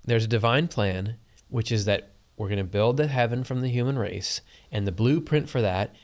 there's a divine plan, which is that we're going to build the heaven from the human race, and the blueprint for that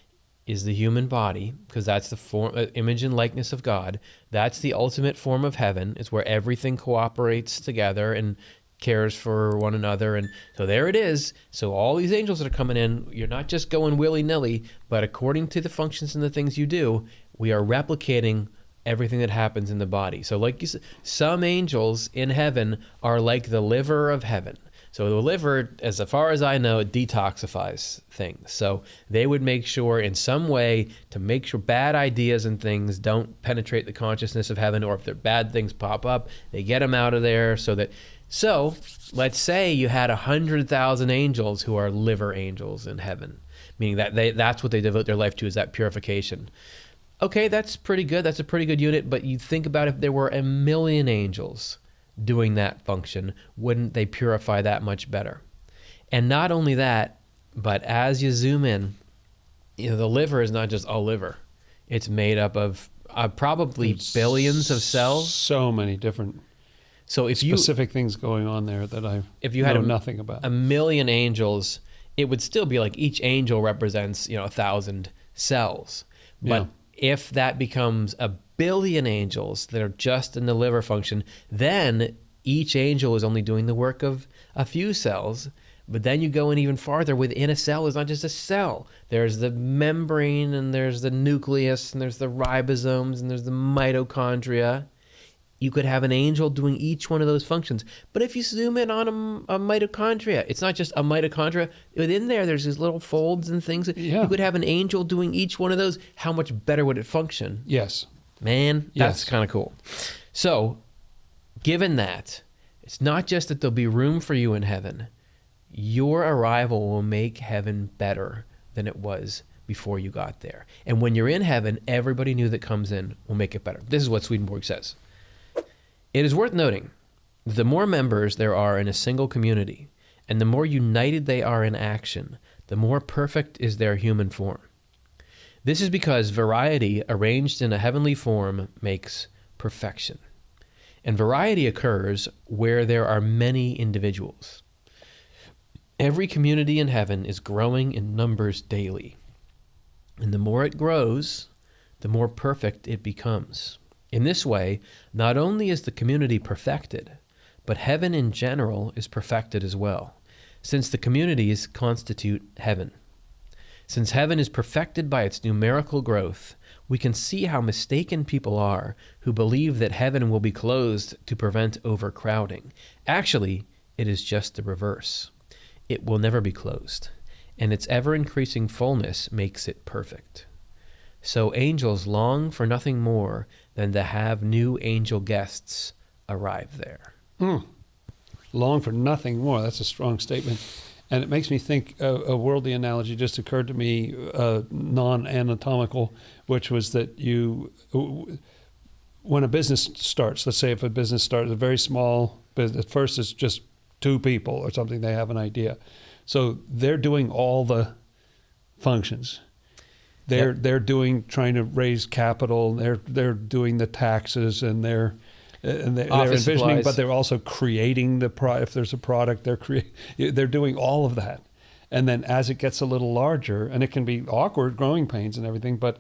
is the human body, because that's the form, image and likeness of God. That's the ultimate form of heaven. It's where everything cooperates together and cares for one another. And so there it is. So all these angels that are coming in, you're not just going willy-nilly, but according to the functions and the things you do, we are replicating everything that happens in the body. So like you said, some angels in heaven are like the liver of heaven. So the liver, as far as I know, it detoxifies things. So they would make sure in some way to make sure bad ideas and things don't penetrate the consciousness of heaven, or if their bad things pop up, they get them out of there so let's say you had 100,000 angels who are liver angels in heaven, meaning that that's what they devote their life to, is that purification. Okay, that's pretty good. That's a pretty good unit. But you think about if there were 1 million angels doing that function, wouldn't they purify that much better? And not only that, but as you zoom in, the liver is not just a liver. It's made up of probably billions of cells. So many different specific things going on there that I know nothing about. 1 million angels, it would still be like each angel represents 1,000 cells. But if that becomes 1 billion angels that are just in the liver function, then each angel is only doing the work of a few cells. But then you go in even farther. Within a cell is not just a cell. There's the membrane, and there's the nucleus, and there's the ribosomes, and there's the mitochondria. You could have an angel doing each one of those functions. But if you zoom in on a mitochondria, it's not just a mitochondria. Within there's these little folds and things. Yeah. You could have an angel doing each one of those. How much better would it function? Yes. Man, that's kind of cool. So, given that, it's not just that there'll be room for you in heaven. Your arrival will make heaven better than it was before you got there. And when you're in heaven, everybody new that comes in will make it better. This is what Swedenborg says. It is worth noting that the more members there are in a single community, and the more united they are in action, the more perfect is their human form. This is because variety arranged in a heavenly form makes perfection. And variety occurs where there are many individuals. Every community in heaven is growing in numbers daily. And the more it grows, the more perfect it becomes. In this way, not only is the community perfected, but heaven in general is perfected as well, since the communities constitute heaven. Since heaven is perfected by its numerical growth, we can see how mistaken people are who believe that heaven will be closed to prevent overcrowding. Actually, it is just the reverse. It will never be closed, and its ever-increasing fullness makes it perfect. So angels long for nothing more than to have new angel guests arrive there. Long for nothing more. That's a strong statement. And it makes me think a worldly analogy just occurred to me, non-anatomical, which was that when a business starts, let's say if a business starts, a very small business, at first it's just 2 people or something, they have an idea. So they're doing all the functions. They're trying to raise capital. They're doing the taxes, and they're envisioning, supplies. But they're also creating the if there's a product, they're doing all of that. And then as it gets a little larger, and it can be awkward, growing pains and everything, but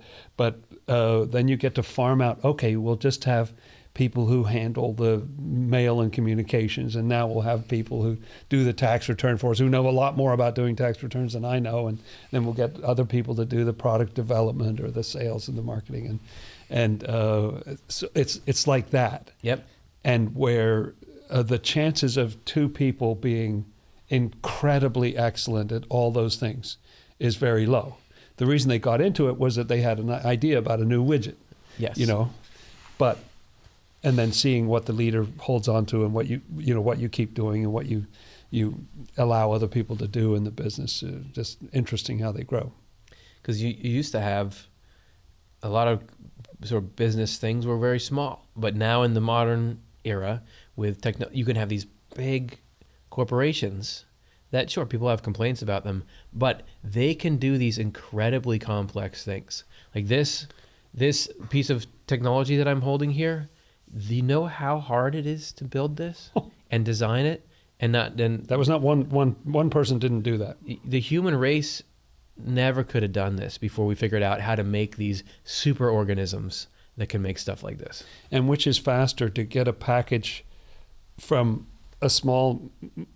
then you get to farm out. Okay, we'll just have people who handle the mail and communications, and now we'll have people who do the tax return for us, who know a lot more about doing tax returns than I know, and then we'll get other people to do the product development or the sales and the marketing, and so it's like that. Yep. And where the chances of 2 people being incredibly excellent at all those things is very low. The reason they got into it was that they had an idea about a new widget. Yes. And then seeing what the leader holds on to, and what you keep doing, and what you allow other people to do in the business. Just interesting how they grow. Because you used to have a lot of sort of business things were very small, but now in the modern era with you can have these big corporations that, sure, people have complaints about them, but they can do these incredibly complex things. Like this piece of technology that I'm holding here. Do you know how hard it is to build this and design it? And not then That was not one person didn't do that. the human race never could have done this before we figured out how to make these super organisms that can make stuff like this. And which is faster, to get a package from a small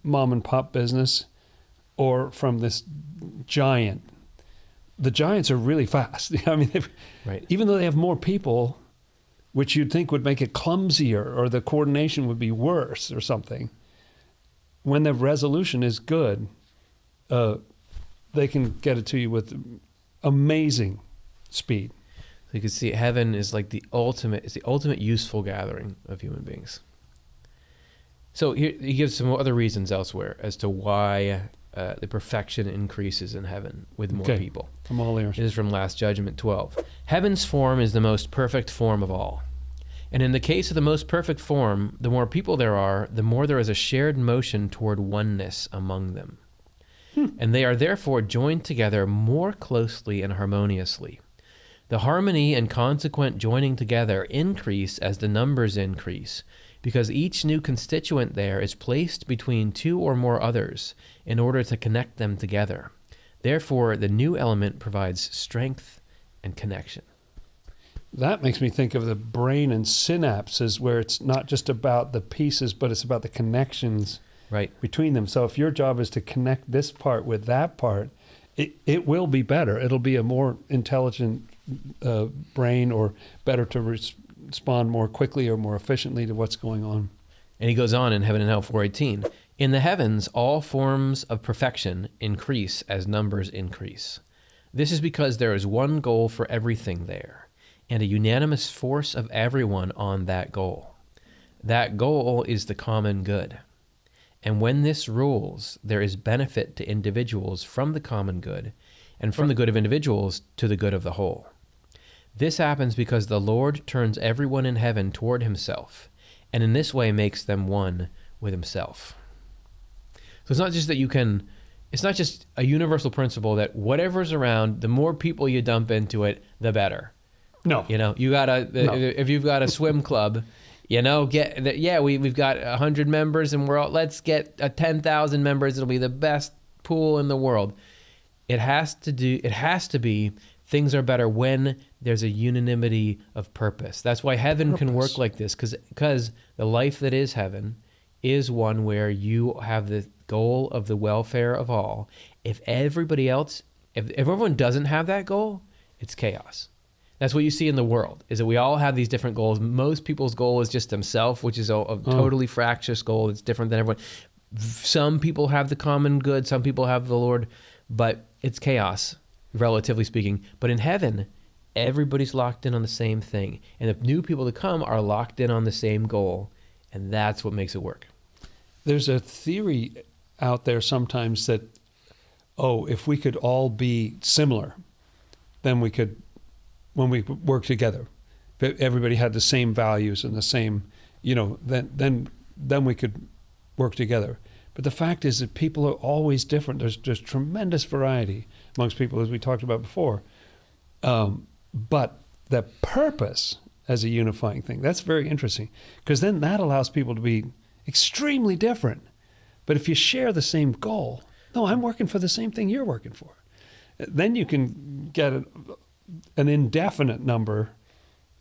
mom and pop business or from this giant? The giants are really fast. I mean, Right. even though they have more people, which you'd think would make it clumsier or the coordination would be worse or something, when the resolution is good, they can get it to you with amazing speed. So you can see heaven is like the ultimate useful gathering of human beings. So here he gives some other reasons elsewhere as to why the perfection increases in heaven with more Okay. people. I'm all ears. This is from Last Judgment 12. Heaven's form is the most perfect form of all. And in the case of the most perfect form, the more people there are, the more there is a shared motion toward oneness among them. And they are therefore joined together more closely and harmoniously. The harmony and consequent joining together increase as the numbers increase, because each new constituent there is placed between two or more others in order to connect them together. Therefore, the new element provides strength and connection. That makes me think of the brain and synapses, where it's not just about the pieces, but it's about the connections Right. between them. So if your job is to connect this part with that part, it will be better. It'll be a more intelligent brain, or better to respond more quickly or more efficiently to what's going on. And he goes on in Heaven and Hell 4:18. In the heavens, all forms of perfection increase as numbers increase. This is because there is one goal for everything there, and a unanimous force of everyone on that goal. That goal is the common good. And when this rules, there is benefit to individuals from the common good, and from the good of individuals to the good of the whole. This happens because the Lord turns everyone in heaven toward himself, and in this way makes them one with himself. So it's not just that it's not just a universal principle that whatever's around, the more people you dump into it, the better. No. You know, if you've got a swim club, we've got 100 members and let's get 10,000 members. It'll be the best pool in the world. It has to be things are better when there's a unanimity of purpose. That's why heaven can work like this, because the life that is heaven is one where you have the goal of the welfare of all. If everyone doesn't have that goal, it's chaos. That's what you see in the world, is that we all have these different goals. Most people's goal is just themselves, which is a totally fractious goal. It's different than everyone. Some people have the common good, some people have the Lord, but it's chaos, relatively speaking. But in heaven, everybody's locked in on the same thing. And the new people to come are locked in on the same goal, and that's what makes it work. There's a theory out there sometimes that, if we could all be similar, then we could, when we work together, if everybody had the same values and the same, then we could work together. But the fact is that people are always different. There's tremendous variety amongst people, as we talked about before. But the purpose as a unifying thing, that's very interesting, because then that allows people to be extremely different. But if you share the same goal, no, I'm working for the same thing you're working for, then you can get an indefinite number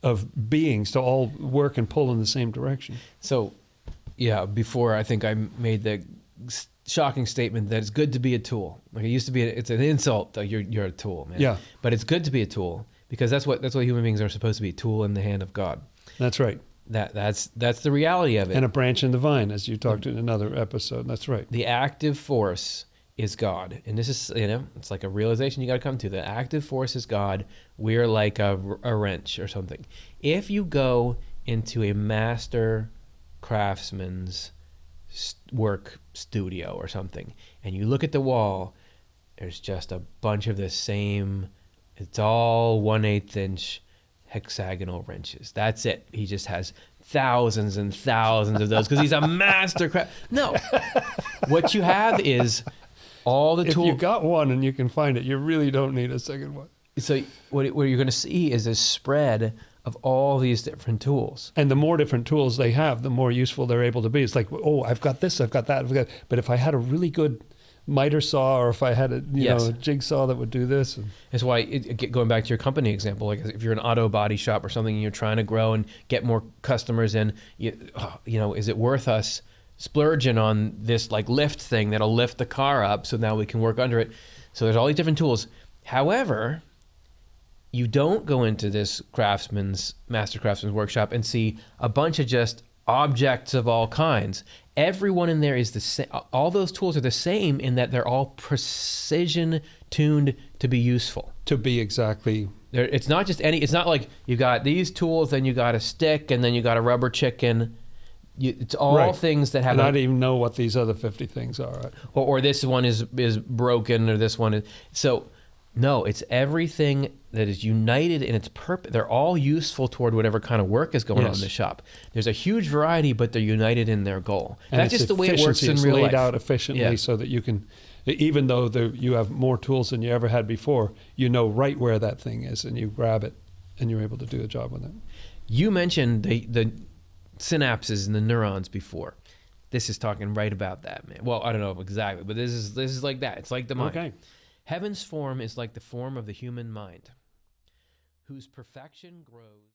of beings to all work and pull in the same direction. So, before I think I made the shocking statement that it's good to be a tool. Like it used to be, it's an insult. You're a tool, man. Yeah. But it's good to be a tool, because that's what human beings are supposed to be, a tool in the hand of God. That's right. That's the reality of it. And a branch in the vine, as you talked in another episode. That's right. The active force is God. And this is, it's like a realization you got to come to. The active force is God. We're like a wrench or something. If you go into a master craftsman's work studio or something, and you look at the wall, there's just a bunch of the same, it's all 1/8 inch hexagonal wrenches. That's it. He just has thousands and thousands of those because he's a master craft. No. What you have is all the tools. If you got one and you can find it, you really don't need a second one. So what you're going to see is a spread of all these different tools. And the more different tools they have, the more useful they're able to be. It's like, oh, I've got this, I've got that. But if I had a really good miter saw, or if I had a a jigsaw that would do this. That's why, going back to your company example, like if you're an auto body shop or something and you're trying to grow and get more customers in, is it worth us splurging on this like lift thing that'll lift the car up so now we can work under it? So there's all these different tools. However, you don't go into this master craftsman's workshop and see a bunch of just objects of all kinds. Everyone in there is the same. All those tools are the same in that they're all precision tuned to be useful. To be exactly. It's not just any. It's not like you got these tools, then you got a stick, and then you got a rubber chicken. It's all things that have. And I don't even know what these other 50 things are. Right? Or this one is broken, or this one is so. No, it's everything that is united in its purpose. They're all useful toward whatever kind of work is going on in the shop. There's a huge variety, but they're united in their goal. And that's just the way it works in real life. It's laid out efficiently so that you can, even though you have more tools than you ever had before, you know right where that thing is, and you grab it, and you're able to do a job with it. You mentioned the synapses and the neurons before. This is talking right about that, man. Well, I don't know exactly, but this is like that. It's like the mind. Okay. Heaven's form is like the form of the human mind, whose perfection grows.